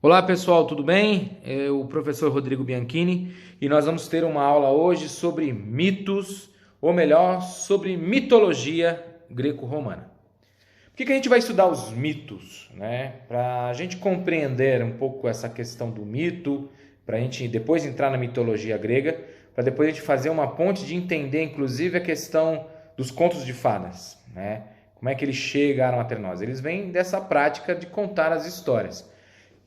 Olá pessoal, tudo bem? É o professor Rodrigo Bianchini e nós vamos ter uma aula hoje sobre mitos, ou melhor, sobre mitologia greco-romana. Por que a gente vai estudar os mitos, né? Para a gente compreender um pouco essa questão do mito, para a gente depois entrar na mitologia grega, para depois a gente fazer uma ponte de entender, inclusive, a questão dos contos de fadas, né? Como é que eles chegaram até nós? Eles vêm dessa prática de contar as histórias,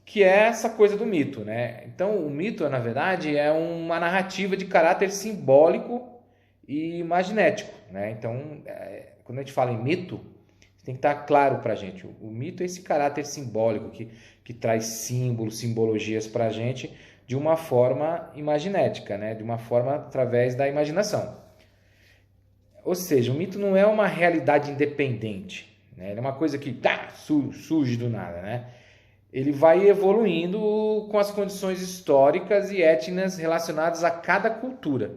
que é essa coisa do mito, né? Então, o mito, na verdade, é uma narrativa de caráter simbólico e imaginético, né? Então, quando a gente fala em mito, tem que estar claro para a gente. O mito é esse caráter simbólico que traz símbolos, simbologias para a gente de uma forma imaginética, né? De uma forma através da imaginação. Ou seja, o mito não é uma realidade independente, né? Ele é uma coisa que surge do nada, né? Ele vai evoluindo com as condições históricas e étnicas relacionadas a cada cultura.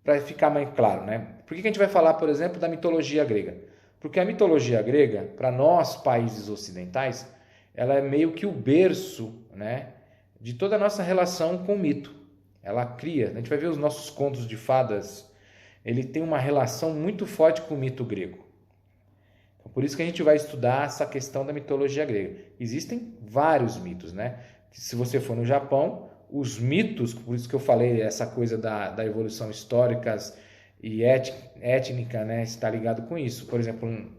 Para ficar mais claro, né? Por que a gente vai falar, por exemplo, da mitologia grega? Porque a mitologia grega, para nós, países ocidentais, ela é meio que o berço, né, de toda a nossa relação com o mito. Ela cria, a gente vai ver os nossos contos de fadas, ele tem uma relação muito forte com o mito grego. Por isso que a gente vai estudar essa questão da mitologia grega. Existem vários mitos, né? Se você for no Japão, os mitos, por isso que eu falei essa coisa da evolução histórica e étnica, né? Está ligado com isso. Por exemplo,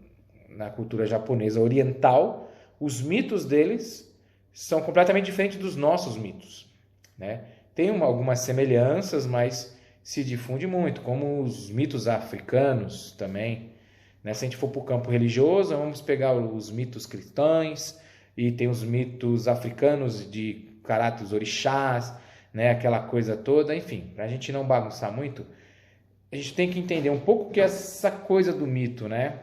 na cultura japonesa oriental, os mitos deles são completamente diferentes dos nossos mitos, né? Tem algumas semelhanças, mas se difunde muito, como os mitos africanos também, né? Se a gente for para o campo religioso, vamos pegar os mitos cristãos e tem os mitos africanos de caráteres orixás, né? Aquela coisa toda. Enfim, para a gente não bagunçar muito, a gente tem que entender um pouco que é essa coisa do mito, né?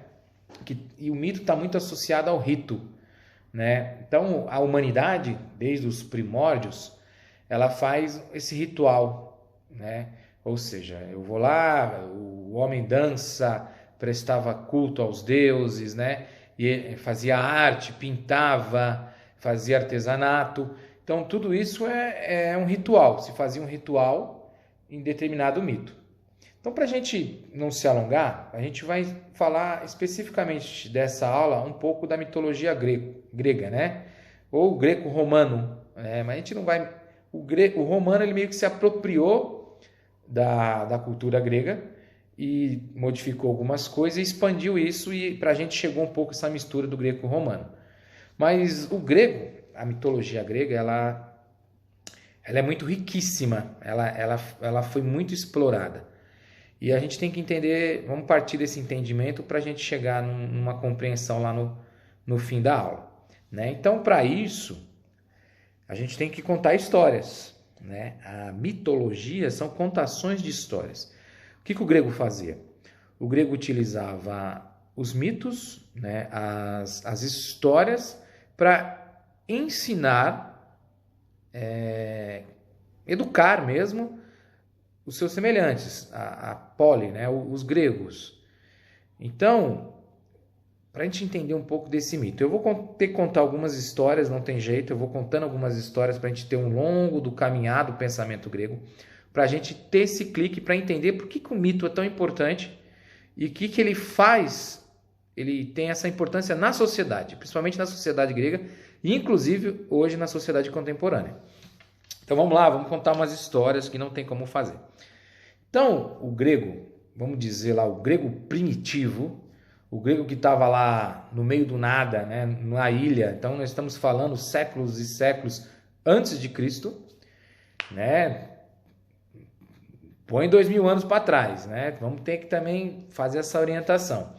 E o mito está muito associado ao rito, né? Então, a humanidade, desde os primórdios, ela faz esse ritual, né? Ou seja, eu vou lá, o homem dança, prestava culto aos deuses, né? E fazia arte, pintava, fazia artesanato. Então, tudo isso é um ritual. Se fazia um ritual em determinado mito. Então, para a gente não se alongar, a gente vai falar especificamente dessa aula um pouco da mitologia grega, né? Ou greco-romano, né? Mas a gente não vai... O romano, ele meio que se apropriou da cultura grega e modificou algumas coisas e expandiu isso, e para a gente chegou um pouco essa mistura do greco-romano. Mas o grego, a mitologia grega, ela é muito riquíssima, ela foi muito explorada. E a gente tem que entender, vamos partir desse entendimento para a gente chegar numa compreensão lá no fim da aula, né? Então, para isso, a gente tem que contar histórias, né? A mitologia são contações de histórias. O que o grego fazia? O grego utilizava os mitos, né? As histórias para ensinar, educar mesmo os seus semelhantes, a poli, né? Os gregos. Então, para a gente entender um pouco desse mito, eu vou ter que contar algumas histórias, não tem jeito, eu vou contando algumas histórias para a gente ter um longo do caminhar do pensamento grego, para a gente ter esse clique para entender por que o mito é tão importante e o que ele faz, ele tem essa importância na sociedade, principalmente na sociedade grega e inclusive hoje na sociedade contemporânea. Então vamos lá, vamos contar umas histórias que não tem como fazer. Então, o grego, vamos dizer lá, o grego primitivo, o grego que estava lá no meio do nada, né, na ilha, então nós estamos falando séculos e séculos antes de Cristo, né? Põe 2000 anos para trás, né? Vamos ter que também fazer essa orientação.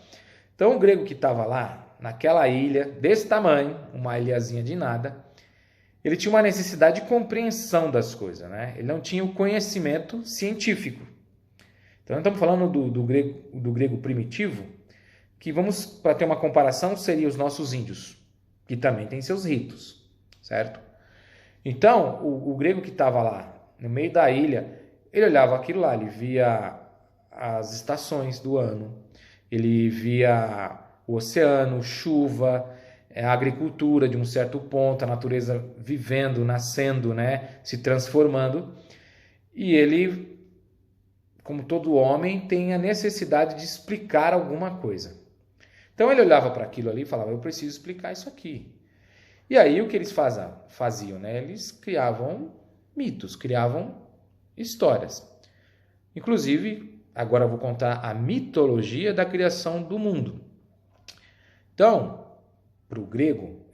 Então, o grego que estava lá, naquela ilha, desse tamanho, uma ilhazinha de nada, ele tinha uma necessidade de compreensão das coisas, né? Ele não tinha o conhecimento científico. Então, nós estamos falando do grego primitivo, que vamos, para ter uma comparação, seriam os nossos índios, que também têm seus ritos, certo? Então, o grego que estava lá, no meio da ilha, ele olhava aquilo lá, ele via as estações do ano, ele via o oceano, chuva, a agricultura de um certo ponto, a natureza vivendo, nascendo, né, se transformando, e ele, como todo homem, tem a necessidade de explicar alguma coisa. Então ele olhava para aquilo ali e falava, eu preciso explicar isso aqui. E aí o que eles faziam, né? Eles criavam mitos, criavam histórias. Inclusive, agora eu vou contar a mitologia da criação do mundo. Então, para o grego,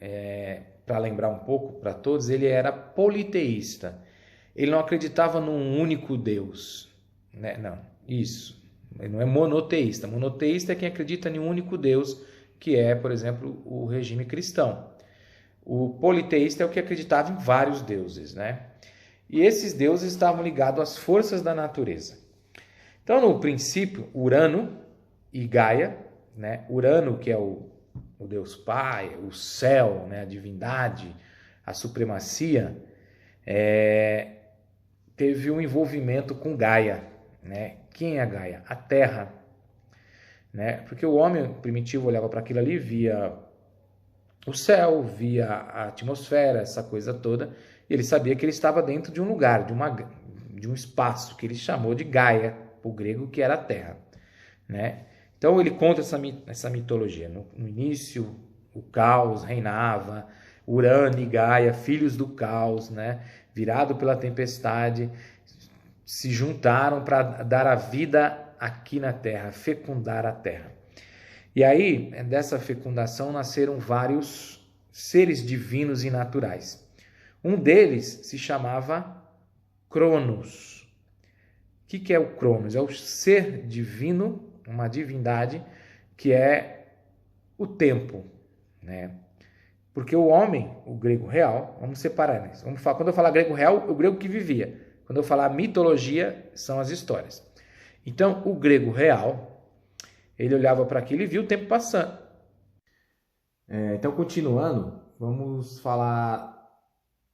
para lembrar um pouco para todos, ele era politeísta. Ele não acreditava num único Deus, né? Não, isso. Ele não é monoteísta. Monoteísta é quem acredita em um único Deus, que é, por exemplo, o regime cristão. O politeísta é o que acreditava em vários deuses, né? E esses deuses estavam ligados às forças da natureza. Então, no princípio, Urano e Gaia, né? Urano, que é o Deus Pai, o céu, né? A divindade, a supremacia, teve um envolvimento com Gaia, né? Quem é a Gaia? A Terra, né? Porque o homem primitivo olhava para aquilo ali, via o céu, via a atmosfera, essa coisa toda, e ele sabia que ele estava dentro de um lugar, de um espaço que ele chamou de Gaia, o grego, que era a Terra, né? Então ele conta essa mitologia. No início, o caos reinava, Urano e Gaia, filhos do caos, né? Virado pela tempestade, se juntaram para dar a vida aqui na Terra, fecundar a Terra. E aí, dessa fecundação, nasceram vários seres divinos e naturais. Um deles se chamava Cronos. O que é o Cronos? É o ser divino, uma divindade, que é o tempo, né? Porque o homem, o grego real, vamos separar, né? Quando eu falar grego real, o grego que vivia. Quando eu falar mitologia, são as histórias. Então, o grego real, ele olhava para aquilo e viu o tempo passando. Então, continuando, vamos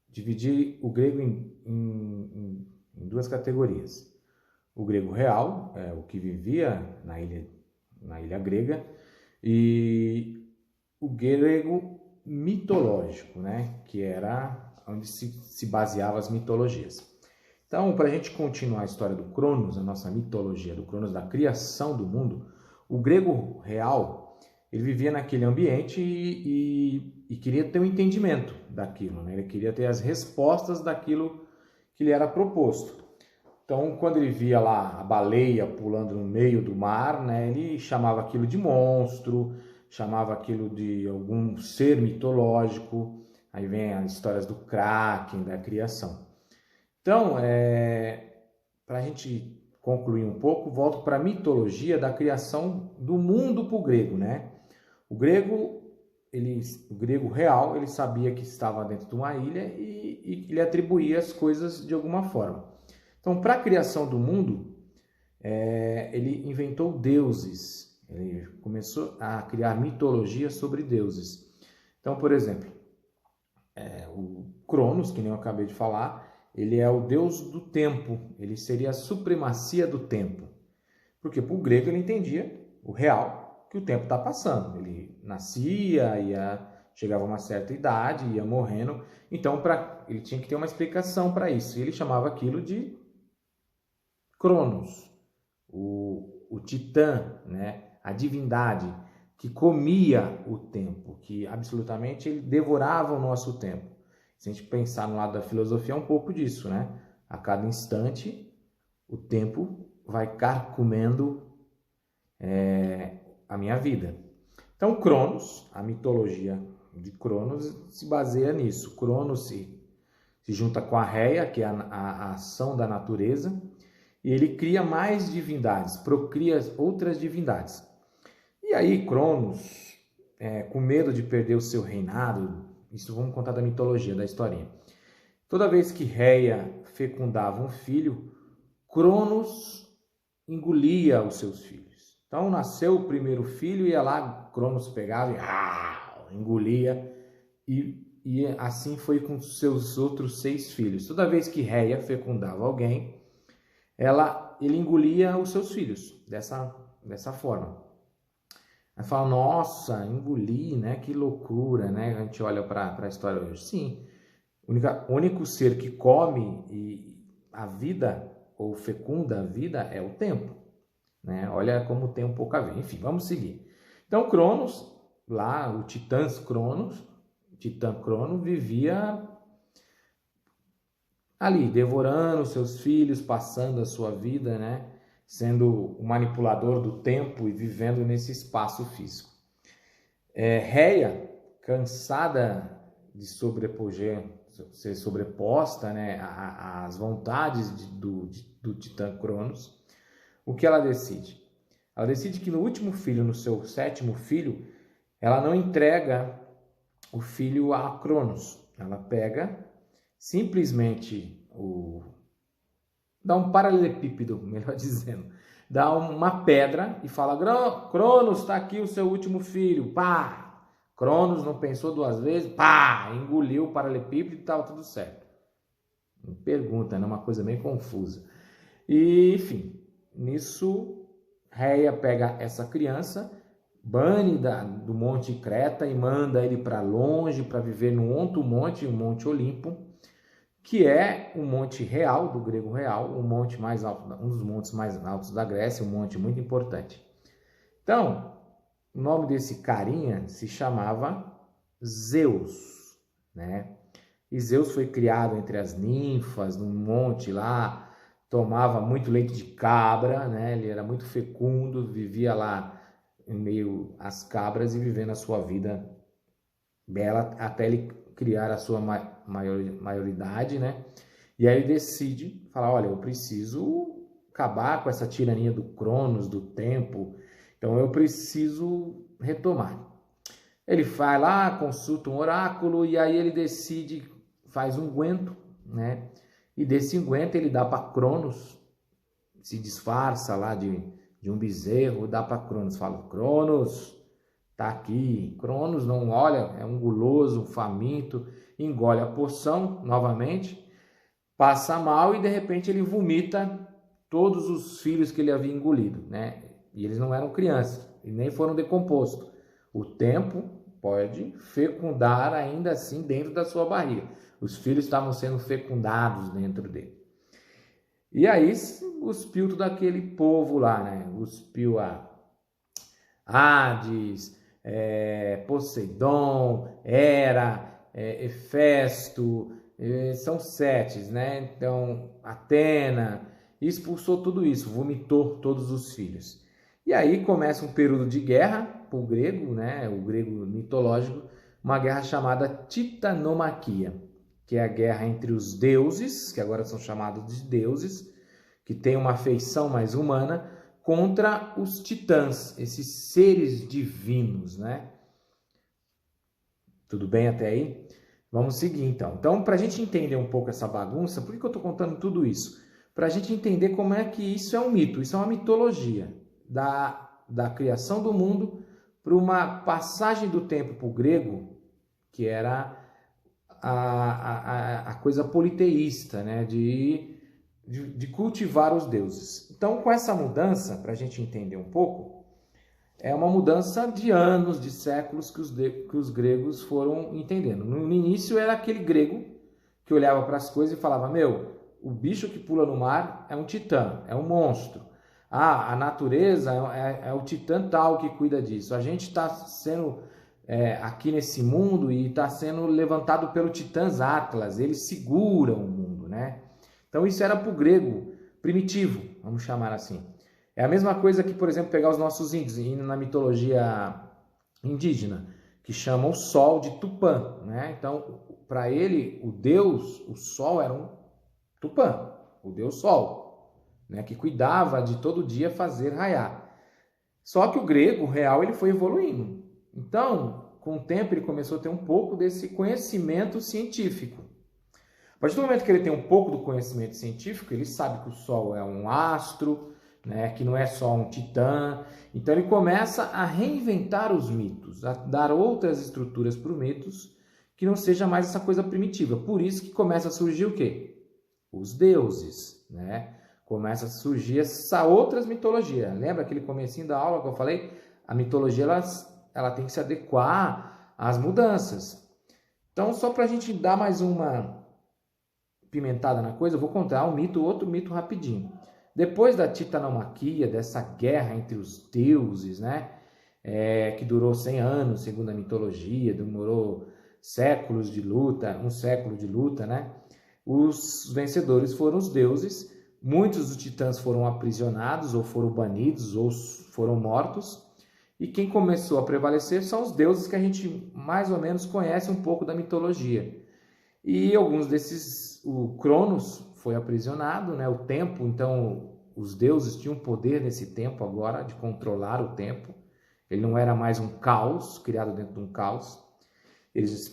dividir o grego em duas categorias. O grego real, o que vivia na ilha grega, e o grego mitológico, né? Que era onde se baseavam as mitologias. Então, para a gente continuar a história do Cronos, a nossa mitologia do Cronos, da criação do mundo, o grego real, ele vivia naquele ambiente e queria ter um entendimento daquilo, né? Ele queria ter as respostas daquilo que lhe era proposto. Então, quando ele via lá a baleia pulando no meio do mar, né, ele chamava aquilo de monstro, chamava aquilo de algum ser mitológico. Aí vem as histórias do Kraken, da criação. Então, para a gente concluir um pouco, volto para a mitologia da criação do mundo para o grego, né? O grego real, ele sabia que estava dentro de uma ilha e ele atribuía as coisas de alguma forma. Então, para a criação do mundo, ele inventou deuses. Ele começou a criar mitologia sobre deuses. Então, por exemplo, o Cronos, que nem eu acabei de falar, ele é o deus do tempo. Ele seria a supremacia do tempo. Porque para o grego ele entendia, o real, que o tempo está passando. Ele nascia, chegava a uma certa idade, ia morrendo. Então, ele tinha que ter uma explicação para isso. E ele chamava aquilo de Cronos, o titã, né? A divindade que comia o tempo, que absolutamente ele devorava o nosso tempo. Se a gente pensar no lado da filosofia, é um pouco disso, né? A cada instante, o tempo vai carcomendo a minha vida. Então, Cronos, a mitologia de Cronos se baseia nisso. Cronos se junta com a Reia, que é a ação da natureza, e ele cria mais divindades, procria outras divindades. E aí, Cronos, com medo de perder o seu reinado, isso vamos contar da mitologia, da historinha. Toda vez que Reia fecundava um filho, Cronos engolia os seus filhos. Então, nasceu o primeiro filho, ia lá, Cronos pegava e engolia, e assim foi com seus outros 6 filhos. Toda vez que Reia fecundava alguém, ele engolia os seus filhos, dessa forma. Aí fala, nossa, engoli, né? Que loucura, né? A gente olha para a história hoje. Sim, o único ser que come e a vida, ou fecunda a vida, é o tempo, né? Olha como tem um pouco a ver. Enfim, vamos seguir. Então, Cronos, lá, o Titã Crono, vivia ali, devorando seus filhos, passando a sua vida, né? Sendo o manipulador do tempo e vivendo nesse espaço físico. Reia, cansada de ser sobreposta, né, às vontades do Titã Cronos, o que ela decide? Ela decide que no último filho, no seu sétimo filho, ela não entrega o filho a Cronos. Ela pega simplesmente dá um paralelepípedo, melhor dizendo, dá uma pedra e fala, Cronos, está aqui o seu último filho, pá! Cronos não pensou duas vezes, pá! Engoliu o paralelepípedo e estava tudo certo. Pergunta, né? Uma coisa meio confusa. E, enfim, nisso, Reia pega essa criança, bane do Monte Creta e manda ele para longe para viver no outro monte, o Monte Olimpo, que é o Monte Real, do grego real, o monte mais alto, um dos montes mais altos da Grécia, um monte muito importante. Então, o nome desse carinha se chamava Zeus, né? E Zeus foi criado entre as ninfas, num monte lá, tomava muito leite de cabra, né? Ele era muito fecundo, vivia lá em meio às cabras e vivendo a sua vida bela até ele criar a sua maioridade, né? E aí ele decide falar, olha, eu preciso acabar com essa tirania do Cronos, do tempo, então eu preciso retomar. Ele vai lá, consulta um oráculo e aí ele decide, faz um unguento, né? E desse unguento ele dá para Cronos, se disfarça lá de um bezerro, dá para Cronos, fala, Cronos, tá aqui. Cronos não olha, é um guloso, um faminto, engole a porção novamente, passa mal e de repente ele vomita todos os filhos que ele havia engolido, né? E eles não eram crianças e nem foram decompostos. O tempo pode fecundar ainda assim dentro da sua barriga. Os filhos estavam sendo fecundados dentro dele. E aí cuspiu todo aquele povo lá, né? Cuspiu a Hades, Poseidon, Hera, Hefesto, são 7, né? Então, Atena, expulsou tudo isso, vomitou todos os filhos. E aí começa um período de guerra para o grego, né? O grego mitológico, uma guerra chamada Titanomaquia, que é a guerra entre os deuses, que agora são chamados de deuses, que têm uma feição mais humana, contra os titãs, esses seres divinos, né? Tudo bem até aí? Vamos seguir então. Então, para a gente entender um pouco essa bagunça, por que eu estou contando tudo isso? Para a gente entender como é que isso é um mito, isso é uma mitologia da criação do mundo para uma passagem do tempo para o grego, que era a coisa politeísta, né? De cultivar os deuses. Então, com essa mudança, para a gente entender um pouco, é uma mudança de anos, de séculos que os gregos foram entendendo. No início era aquele grego que olhava para as coisas e falava, meu, o bicho que pula no mar é um titã, é um monstro. Ah, a natureza é o titã tal que cuida disso. A gente está sendo aqui nesse mundo e está sendo levantado pelo titãs Atlas, eles seguram o mundo, né? Então isso era para o grego primitivo, vamos chamar assim. É a mesma coisa que, por exemplo, pegar os nossos índios, indo na mitologia indígena, que chamam o sol de Tupã, né? Então, para ele, o deus, o sol era um Tupã, o deus sol, né? Que cuidava de todo dia fazer raiar. Só que o grego real ele foi evoluindo. Então, com o tempo, ele começou a ter um pouco desse conhecimento científico. A partir do momento que ele tem um pouco do conhecimento científico, ele sabe que o Sol é um astro, né, que não é só um titã. Então ele começa a reinventar os mitos, a dar outras estruturas para os mitos, que não seja mais essa coisa primitiva. Por isso que começa a surgir o quê? Os deuses, né? Começa a surgir essa outras mitologias. Lembra aquele comecinho da aula que eu falei? a mitologia ela tem que se adequar às mudanças. Então, só para a gente dar mais uma pimentada na coisa, eu vou contar outro mito rapidinho. Depois da titanomaquia, dessa guerra entre os deuses, né, que durou 100 anos, segundo a mitologia, demorou séculos de luta, um século de luta, né, os vencedores foram os deuses. Muitos dos titãs foram aprisionados, ou foram banidos, ou foram mortos. E quem começou a prevalecer são os deuses que a gente mais ou menos conhece um pouco da mitologia. E alguns desses, o Cronos foi aprisionado, né? O tempo, então os deuses tinham poder nesse tempo agora de controlar o tempo. Ele não era mais um caos, criado dentro de um caos.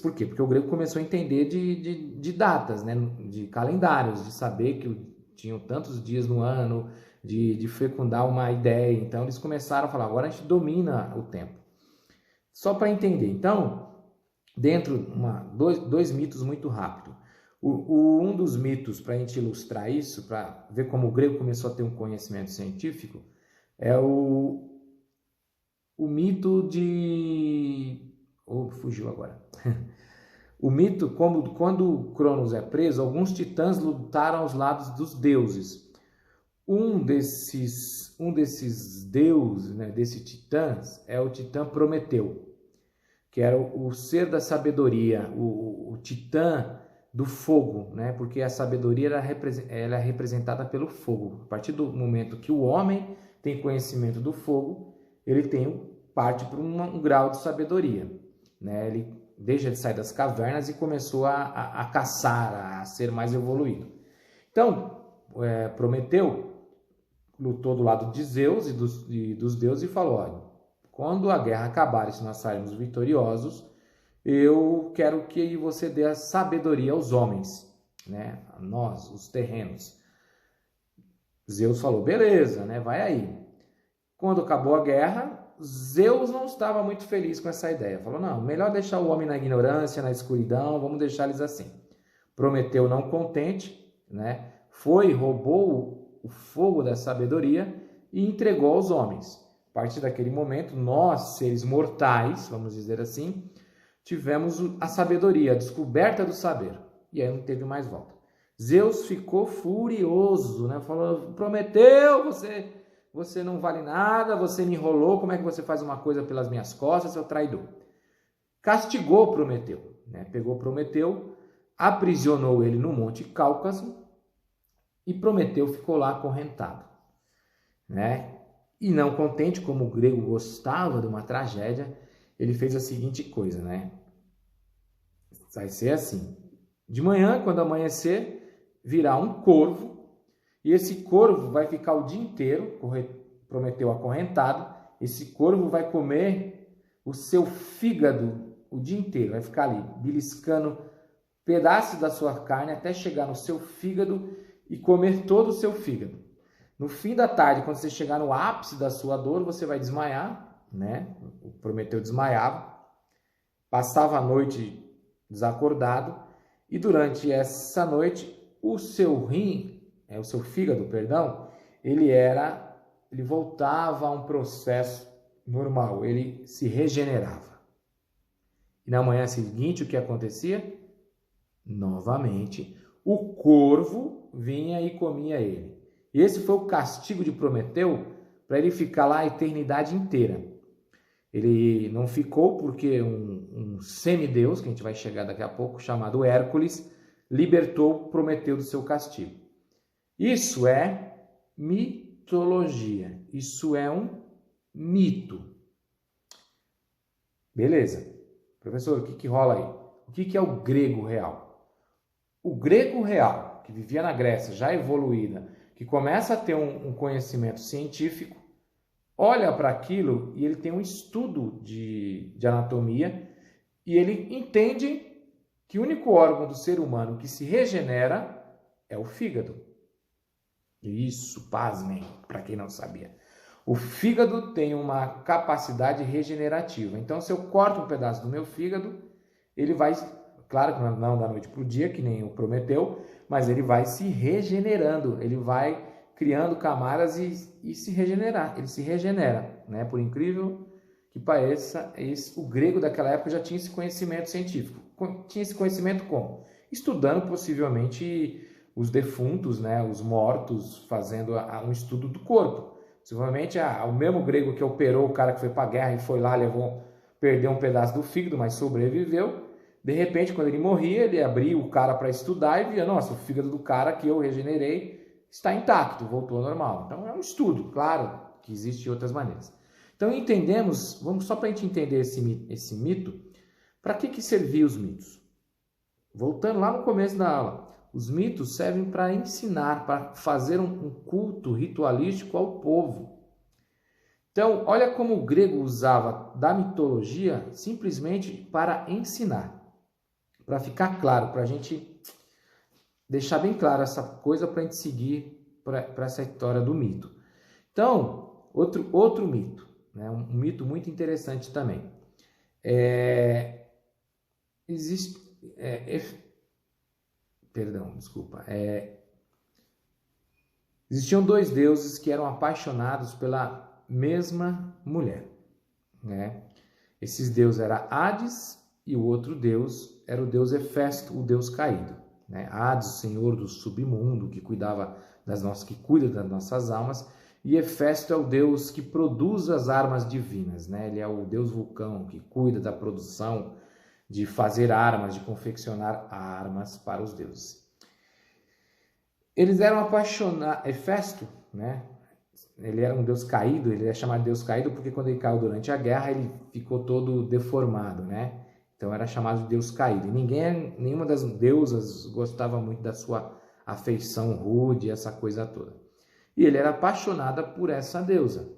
Por quê? Porque o grego começou a entender de datas, né? De calendários, de saber que tinham tantos dias no ano, de fecundar uma ideia. Então eles começaram a falar, agora a gente domina o tempo. Só para entender. Então, dois mitos muito rápido. Um dos mitos, para a gente ilustrar isso, para ver como o grego começou a ter um conhecimento científico, é o mito de... fugiu agora. O mito, quando Cronos é preso, alguns titãs lutaram aos lados dos deuses. Um desses deuses, né, desses titãs, é o titã Prometeu, que era o ser da sabedoria, o titã do fogo, né, porque a sabedoria ela é representada pelo fogo. A partir do momento que o homem tem conhecimento do fogo, ele parte para um grau de sabedoria, né? Ele deixa de sair das cavernas e começou a caçar, a ser mais evoluído. Então, Prometeu lutou do lado de Zeus e dos deuses e falou, olha, quando a guerra acabar e se nós sairmos vitoriosos, eu quero que você dê a sabedoria aos homens, né? A nós, os terrenos. Zeus falou, beleza, né? Vai aí. Quando acabou a guerra, Zeus não estava muito feliz com essa ideia. Falou, não, melhor deixar o homem na ignorância, na escuridão, vamos deixar eles assim. Prometeu não contente, né? Roubou o fogo da sabedoria e entregou aos homens. A partir daquele momento, nós, seres mortais, vamos dizer assim, tivemos a sabedoria, a descoberta do saber. E aí não teve mais volta. Zeus ficou furioso, né? Falou, Prometeu, você não vale nada, você me enrolou, como é que você faz uma coisa pelas minhas costas, seu traidor? Castigou Prometeu, né? Pegou Prometeu, aprisionou ele no Monte Cáucaso e Prometeu ficou lá acorrentado, né? E não contente, como o grego gostava de uma tragédia, ele fez a seguinte coisa, né? Vai ser assim, de manhã, quando amanhecer, virá um corvo, e esse corvo vai ficar o dia inteiro, Prometeu acorrentado, esse corvo vai comer o seu fígado o dia inteiro, vai ficar ali, beliscando pedaços da sua carne até chegar no seu fígado e comer todo o seu fígado. No fim da tarde, quando você chegar no ápice da sua dor, você vai desmaiar, né? O Prometeu desmaiava, passava a noite desacordado, e durante essa noite, o seu fígado, perdão, ele voltava a um processo normal, ele se regenerava. E na manhã seguinte, o que acontecia? Novamente, o corvo vinha e comia ele. E esse foi o castigo de Prometeu para ele ficar lá a eternidade inteira. Ele não ficou porque um semideus, que a gente vai chegar daqui a pouco, chamado Hércules, libertou Prometeu do seu castigo. Isso é mitologia. Isso é um mito. Beleza. Professor, o que rola aí? O que é o grego real? O grego real, que vivia na Grécia, já evoluída, que começa a ter um conhecimento científico, olha para aquilo e ele tem um estudo de anatomia e ele entende que o único órgão do ser humano que se regenera é o fígado. Isso, pasmem, para quem não sabia. O fígado tem uma capacidade regenerativa. Então, se eu corto um pedaço do meu fígado, ele vai, claro que não da noite para o dia, que nem o Prometeu, mas ele vai se regenerando, ele vai criando camadas e se regenerar. Ele se regenera, né? Por incrível que pareça, o grego daquela época já tinha esse conhecimento científico. Tinha esse conhecimento como? Estudando possivelmente os defuntos, né, os mortos, fazendo um estudo do corpo. Possivelmente o mesmo grego que operou o cara que foi para a guerra e foi lá, perdeu um pedaço do fígado, mas sobreviveu. De repente, quando ele morria, ele abria o cara para estudar e via, nossa, o fígado do cara que eu regenerei está intacto, voltou ao normal. Então é um estudo, claro que existem outras maneiras. Então entendemos, vamos só para a gente entender esse mito, para que serviam os mitos? Voltando lá no começo da aula, os mitos servem para ensinar, para fazer um culto ritualístico ao povo. Então, olha como o grego usava da mitologia simplesmente para ensinar. Para ficar claro, para a gente deixar bem claro essa coisa para a gente seguir para essa história do mito. Então, outro mito, né? Um mito muito interessante também. Existiam dois deuses que eram apaixonados pela mesma mulher, né? Esses deuses eram Hades e o outro deus era o deus Hefesto, o deus caído, né? Hades, o senhor do submundo, que cuida das nossas almas, e Hefesto é o deus que produz as armas divinas, né? Ele é o deus vulcão que cuida da produção, de fazer armas, de confeccionar armas para os deuses. Eles eram apaixonados. Hefesto, né? Ele era um deus caído, ele é chamado de deus caído porque quando ele caiu durante a guerra ele ficou todo deformado, né? Então era chamado de deus caído. E nenhuma das deusas gostava muito da sua afeição rude, essa coisa toda. E ele era apaixonado por essa deusa,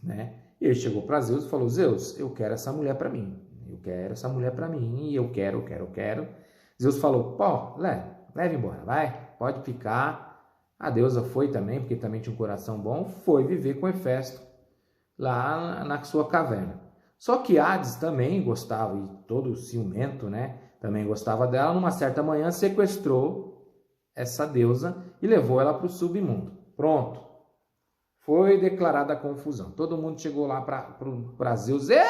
né? E ele chegou para Zeus e falou: Zeus, eu quero essa mulher para mim. Eu quero essa mulher para mim, e eu quero. Zeus falou: pô, leve embora, vai, pode ficar. A deusa foi também, porque também tinha um coração bom, foi viver com Hefesto lá na sua caverna. Só que Hades também gostava, e todo ciumento, né, também gostava dela. Numa certa manhã sequestrou essa deusa e levou ela para o submundo. Pronto, foi declarada a confusão. Todo mundo chegou lá para Zeus: Zeus,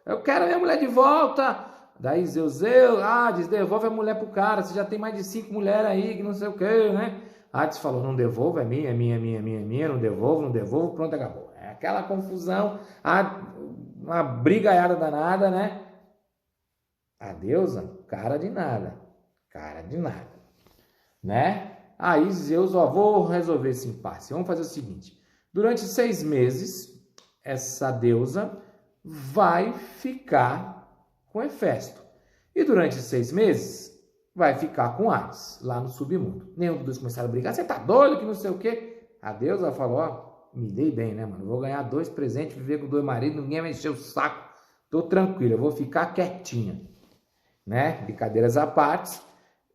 eu quero a minha mulher de volta. Daí Zeus, Hades, devolve a mulher pro cara, você já tem mais de 5 mulheres aí, que não sei o que, né? Hades falou: não devolvo, é minha, não devolvo, pronto, acabou. É aquela confusão, uma brigaiada danada, né? A deusa, cara de nada, né? Aí Zeus, vou resolver esse impasse, vamos fazer o seguinte: durante 6 meses, essa deusa vai ficar com Hefesto, e durante 6 meses vai ficar com Hades, lá no submundo. Nenhum dos dois começaram a brigar: você tá doido, que não sei o quê. A deusa falou: me dei bem, né, mano? Vou ganhar 2 presentes, viver com 2 maridos, ninguém vai encher o saco, tô tranquilo, eu vou ficar quietinha, né? Brincadeiras à parte,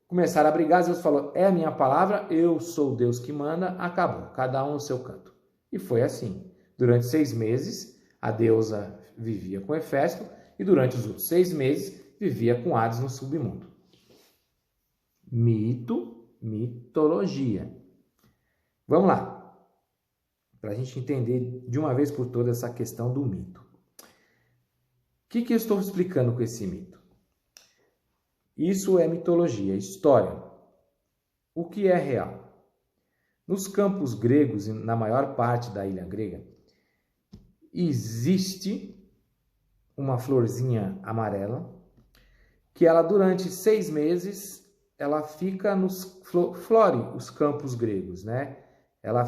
começaram a brigar. Zeus falou: é a minha palavra, eu sou o Deus que manda, acabou, cada um no seu canto. E foi assim. Durante 6 meses, a deusa vivia com Hefesto, e durante os outros 6 meses, vivia com Hades no submundo. Mitologia. Vamos lá, para a gente entender de uma vez por todas essa questão do mito. O que eu estou explicando com esse mito? Isso é mitologia, história. O que é real? Nos campos gregos e na maior parte da ilha grega, existe uma florzinha amarela que ela durante 6 meses ela fica flore os campos gregos, né? Ela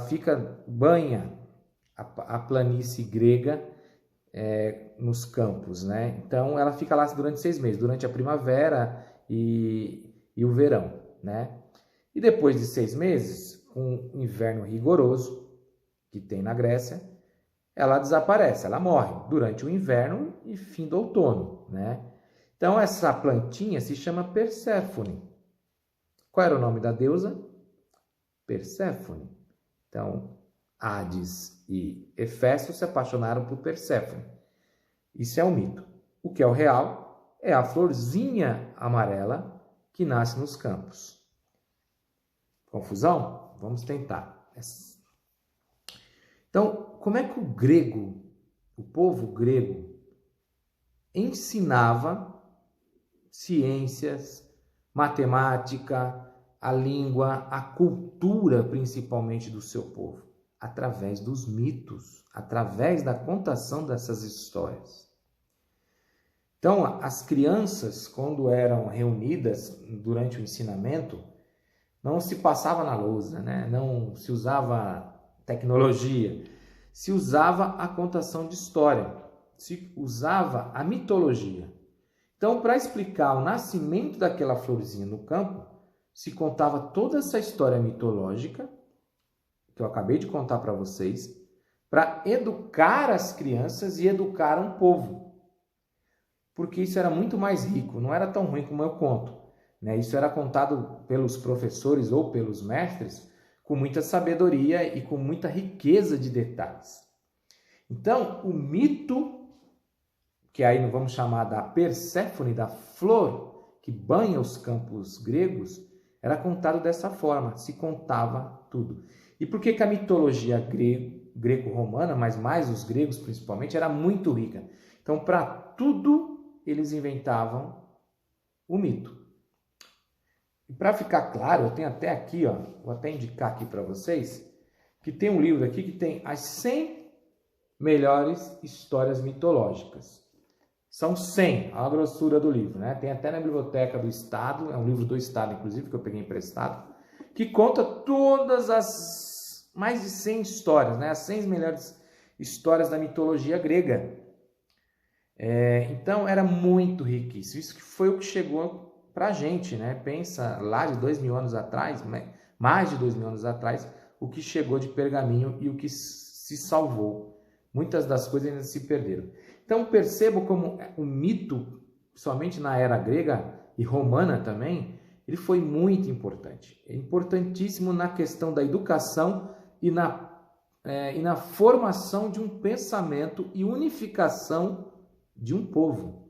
banha a planície grega nos campos, né? Então ela fica lá durante 6 meses, durante a primavera e o verão, né? E depois de 6 meses, com o inverno rigoroso que tem na Grécia, ela desaparece, ela morre durante o inverno e fim do outono, né? Então essa plantinha se chama Perséfone. Qual era o nome da deusa? Perséfone. Então, Hades e Hefesto se apaixonaram por Perséfone. Isso é um mito. O que é o real é a florzinha amarela que nasce nos campos. Confusão? Vamos tentar. Então, como é que o o povo grego ensinava ciências, matemática, a língua, a cultura principalmente do seu povo, através dos mitos, através da contação dessas histórias. Então, as crianças, quando eram reunidas durante o ensinamento, não se passava na lousa, né? Não se usava tecnologia, se usava a contação de história, se usava a mitologia. Então, para explicar o nascimento daquela florzinha no campo, se contava toda essa história mitológica, que eu acabei de contar para vocês, para educar as crianças e educar um povo. Porque isso era muito mais rico, não era tão ruim como eu conto, né? Isso era contado pelos professores ou pelos mestres com muita sabedoria e com muita riqueza de detalhes. Então, o mito, que aí nós vamos chamar da Perséfone, da flor que banha os campos gregos, era contado dessa forma, se contava tudo. E por que a mitologia greco-romana, mas mais os gregos principalmente, era muito rica? Então, para tudo, eles inventavam o mito. E para ficar claro, eu tenho até aqui, ó, vou até indicar aqui para vocês, que tem um livro aqui que tem as 100 melhores histórias mitológicas. São 100, a grossura do livro, né? Tem até na biblioteca do Estado, é um livro do Estado, inclusive, que eu peguei emprestado, que conta todas as mais de 100 histórias, né? As 100 melhores histórias da mitologia grega. Então, era muito riquíssimo. Isso que foi o que chegou para a gente, né? Pensa, lá de 2.000 anos atrás, mais de 2.000 anos atrás, o que chegou de pergaminho e o que se salvou. Muitas das coisas ainda se perderam. Então, percebo como o mito, somente na era grega e romana também, ele foi muito importante. É importantíssimo na questão da educação e na formação de um pensamento e unificação de um povo.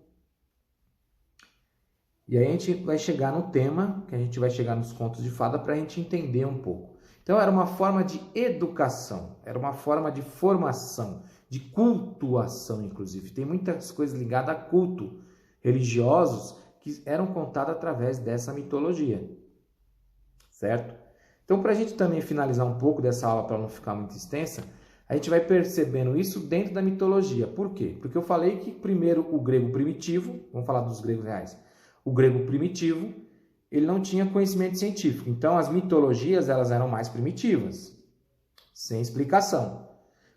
E aí a gente vai chegar no tema, que a gente vai chegar nos contos de fada, para a gente entender um pouco. Então, era uma forma de educação, era uma forma de formação, de cultuação, inclusive. Tem muitas coisas ligadas a culto religiosos que eram contadas através dessa mitologia, certo? Então, para a gente também finalizar um pouco dessa aula, para não ficar muito extensa, a gente vai percebendo isso dentro da mitologia. Por quê? Porque eu falei que primeiro o grego primitivo, vamos falar dos gregos reais, o grego primitivo, ele não tinha conhecimento científico. Então, as mitologias, elas eram mais primitivas, sem explicação.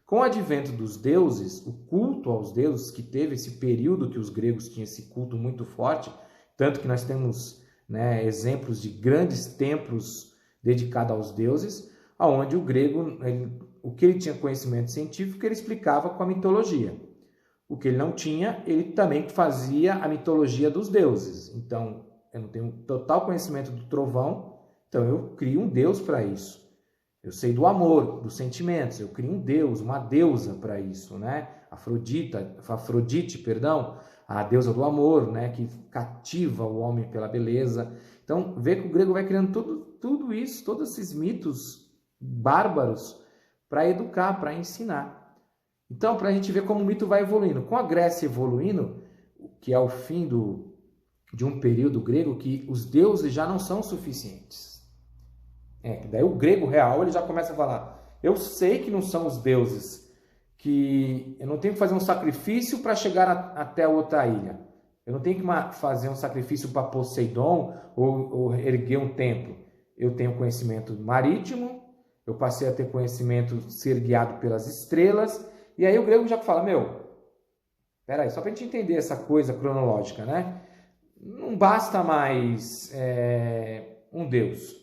Com o advento dos deuses, o culto aos deuses, que teve esse período que os gregos tinham esse culto muito forte, tanto que nós temos, né, exemplos de grandes templos dedicados aos deuses, onde o grego, o que ele tinha conhecimento científico, ele explicava com a mitologia. O que ele não tinha, ele também fazia a mitologia dos deuses. Então, eu não tenho total conhecimento do trovão, então eu crio um deus para isso. Eu sei do amor, dos sentimentos, eu crio um deus, uma deusa para isso, né? Afrodite, a deusa do amor, né? Que cativa o homem pela beleza. Então, vê que o grego vai criando tudo isso, todos esses mitos bárbaros para educar, para ensinar. Então, para a gente ver como o mito vai evoluindo. Com a Grécia evoluindo, que é o fim de um período grego, que os deuses já não são suficientes. Daí o grego real ele já começa a falar, eu sei que não são os deuses, que eu não tenho que fazer um sacrifício para chegar até outra ilha. Eu não tenho que fazer um sacrifício para Poseidon ou erguer um templo. Eu tenho conhecimento marítimo, eu passei a ter conhecimento ser guiado pelas estrelas, e aí o grego já fala, peraí, só para a gente entender essa coisa cronológica, né? Não basta mais um deus.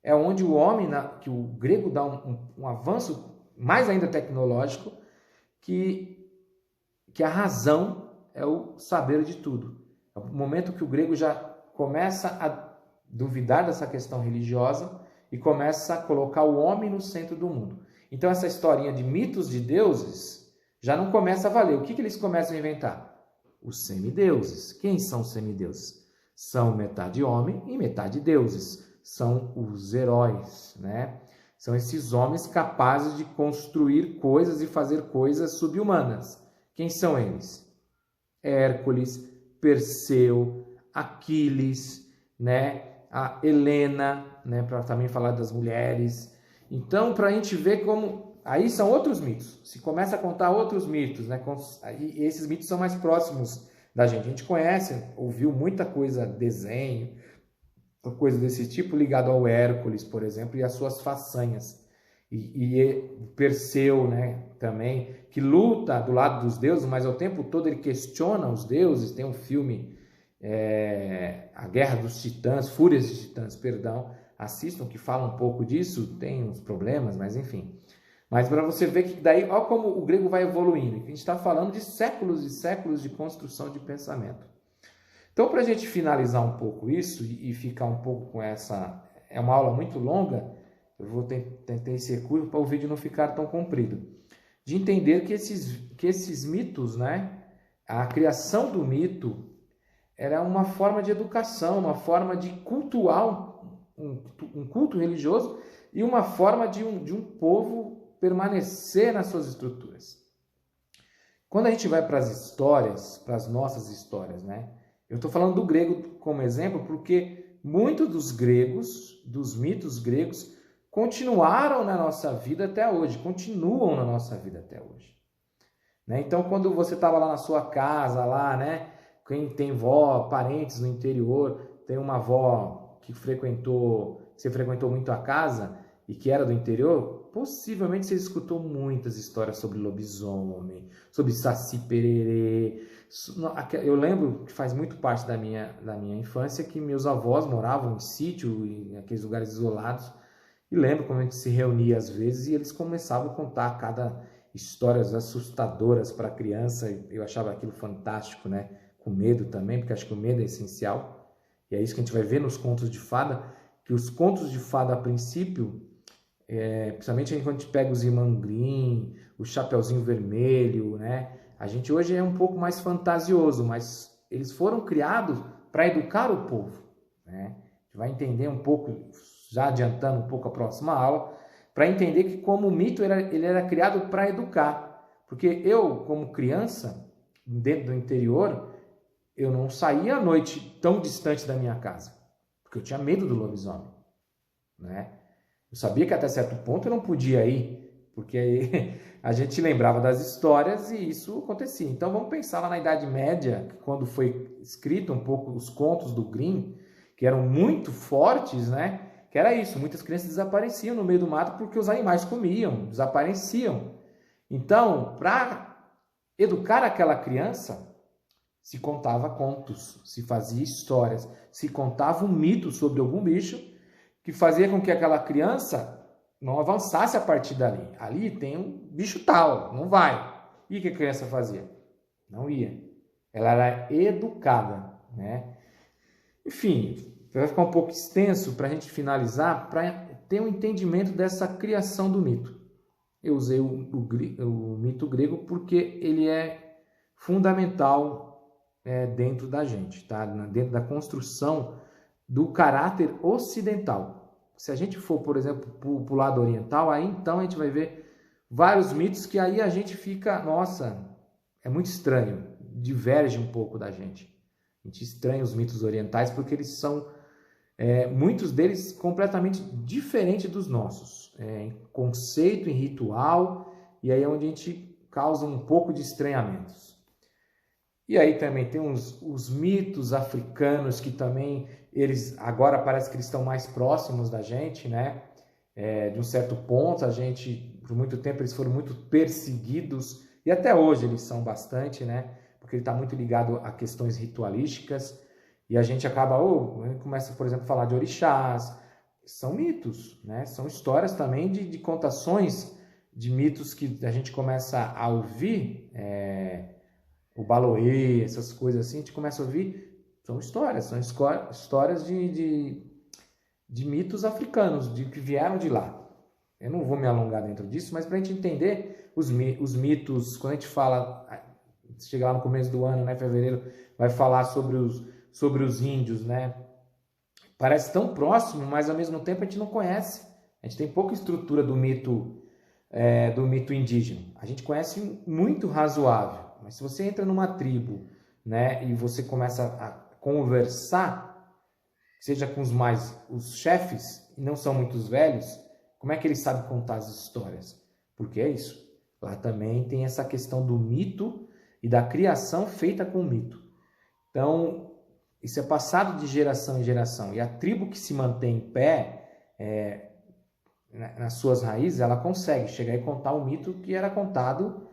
É onde o homem, que o grego dá um avanço mais ainda tecnológico, que a razão é o saber de tudo. É o momento que o grego já começa a duvidar dessa questão religiosa e começa a colocar o homem no centro do mundo. Então essa historinha de mitos de deuses já não começa a valer. O que eles começam a inventar? Os semideuses. Quem são os semideuses? São metade homem e metade deuses. São os heróis, né? São esses homens capazes de construir coisas e fazer coisas subhumanas, Quem são eles? Hércules, Perseu, Aquiles, né? A Helena, né? Para também falar das mulheres. Então, para a gente ver como... Aí são outros mitos. Se começa a contar outros mitos, né? E esses mitos são mais próximos da gente. A gente conhece, ouviu muita coisa, desenho, coisa desse tipo ligado ao Hércules, por exemplo, e as suas façanhas. E Perseu, né, também, que luta do lado dos deuses, mas ao tempo todo ele questiona os deuses. Tem um filme, A Guerra dos Titãs, Fúrias de Titãs, perdão, assistam, que fala um pouco disso, tem uns problemas, mas enfim. Mas para você ver que daí, olha como o grego vai evoluindo. A gente está falando de séculos e séculos de construção de pensamento. Então, para a gente finalizar um pouco isso e ficar um pouco com essa... É uma aula muito longa, eu vou tentar ser curto para o vídeo não ficar tão comprido. De entender que esses mitos, né? A criação do mito era uma forma de educação, uma forma de cultuar um culto religioso e uma forma de um povo permanecer nas suas estruturas. Quando a gente vai para as histórias, para as nossas histórias, né? Eu estou falando do grego como exemplo porque muitos dos gregos, dos mitos gregos, continuaram na nossa vida até hoje, continuam na nossa vida até hoje. Né? Então, quando você estava lá na sua casa, lá, né? Quem tem vó, parentes no interior, tem uma avó que você frequentou muito a casa e que era do interior, possivelmente você escutou muitas histórias sobre lobisomem, sobre saci pererê. Eu lembro que faz muito parte da minha infância que meus avós moravam em sítio, em aqueles lugares isolados, e lembro como a gente se reunia às vezes e eles começavam a contar cada histórias assustadoras para a criança. Eu achava aquilo fantástico, né? Com medo também, porque acho que o medo é essencial. E é isso que a gente vai ver nos contos de fada, que os contos de fada, a princípio, principalmente quando a gente pega os Irmãos Grimm, o Chapeuzinho Vermelho, né? A gente hoje é um pouco mais fantasioso, mas eles foram criados para educar o povo, né? A gente vai entender um pouco, já adiantando um pouco a próxima aula, para entender que como o mito ele era criado para educar. Porque eu, como criança, dentro do interior, eu não saía à noite tão distante da minha casa, porque eu tinha medo do lobisomem, né? Eu sabia que até certo ponto eu não podia ir, porque aí a gente lembrava das histórias e isso acontecia. Então vamos pensar lá na Idade Média, quando foi escrito um pouco os contos do Grimm, que eram muito fortes, né? Que era isso, muitas crianças desapareciam no meio do mato porque os animais comiam, desapareciam. Então, para educar aquela criança, se contava contos, se fazia histórias, se contava um mito sobre algum bicho que fazia com que aquela criança não avançasse a partir dali. Ali tem um bicho tal, não vai. E o que a criança fazia? Não ia. Ela era educada, né? Enfim, vai ficar um pouco extenso para a gente finalizar, para ter um entendimento dessa criação do mito. Eu usei o mito grego porque ele é fundamental dentro da gente, tá? Dentro da construção do caráter ocidental. Se a gente for, por exemplo, para o lado oriental, aí então a gente vai ver vários mitos que aí a gente fica, nossa, é muito estranho, diverge um pouco da gente. A gente estranha os mitos orientais porque eles são, muitos deles, completamente diferentes dos nossos, em conceito, em ritual, e aí é onde a gente causa um pouco de estranhamentos. E aí também tem os mitos africanos que também, eles agora parece que eles estão mais próximos da gente, né? De um certo ponto, a gente, por muito tempo, eles foram muito perseguidos, e até hoje eles são bastante, né? Porque ele está muito ligado a questões ritualísticas, e a gente acaba, começa, por exemplo, a falar de orixás, são mitos, né? São histórias também de contações de mitos que a gente começa a ouvir, o Baloê, essas coisas assim, a gente começa a ouvir, são histórias de mitos africanos, que vieram de lá. Eu não vou me alongar dentro disso, mas para a gente entender os mitos, quando a gente fala, chega lá no começo do ano, né, fevereiro, vai falar sobre os índios, né? Parece tão próximo, mas ao mesmo tempo a gente não conhece. A gente tem pouca estrutura do mito indígena. A gente conhece muito razoável, Mas se você entra numa tribo, né, e você começa a conversar, seja com os chefes, e não são muitos velhos, como é que eles sabem contar as histórias? Porque é isso. Lá também tem essa questão do mito e da criação feita com o mito. Então, isso é passado de geração em geração. E a tribo que se mantém em pé, nas suas raízes, ela consegue chegar e contar o mito que era contado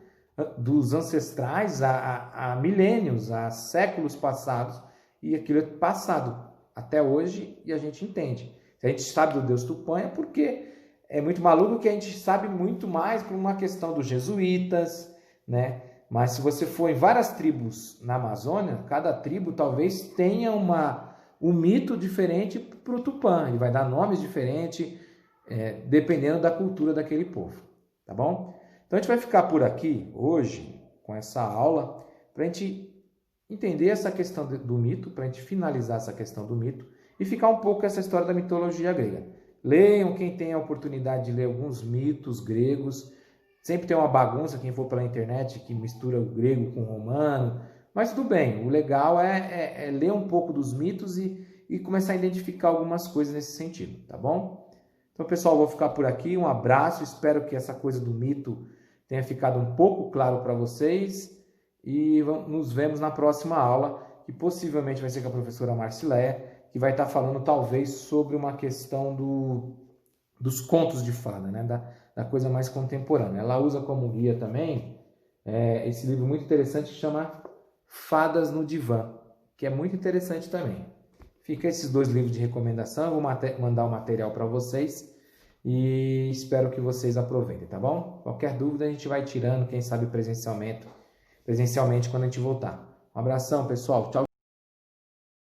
dos ancestrais há milênios, há séculos passados. E aquilo é passado até hoje e a gente entende. Se a gente sabe do Deus Tupã é porque é muito maluco que a gente sabe muito mais por uma questão dos jesuítas, né? Mas se você for em várias tribos na Amazônia, cada tribo talvez tenha um mito diferente para o Tupã. Ele vai dar nomes diferentes, dependendo da cultura daquele povo, tá bom? Então a gente vai ficar por aqui hoje com essa aula para a gente entender essa questão do mito, para a gente finalizar essa questão do mito e ficar um pouco com essa história da mitologia grega. Leiam, quem tem a oportunidade de ler alguns mitos gregos. Sempre tem uma bagunça, quem for pela internet, que mistura o grego com o romano. Mas tudo bem, o legal é ler um pouco dos mitos e começar a identificar algumas coisas nesse sentido, tá bom? Então, pessoal, vou ficar por aqui. Um abraço, espero que essa coisa do mito tenha ficado um pouco claro para vocês. E nos vemos na próxima aula, que possivelmente vai ser com a professora Marcileia, que vai estar falando talvez sobre uma questão dos contos de fada, né? Da coisa mais contemporânea. Ela usa como guia também esse livro muito interessante que chama Fadas no Divã, que é muito interessante também. Fica esses 2 livros de recomendação, eu vou mandar o material para vocês e espero que vocês aproveitem, tá bom? Qualquer dúvida a gente vai tirando, quem sabe presencialmente quando a gente voltar. Um abração, pessoal. Tchau.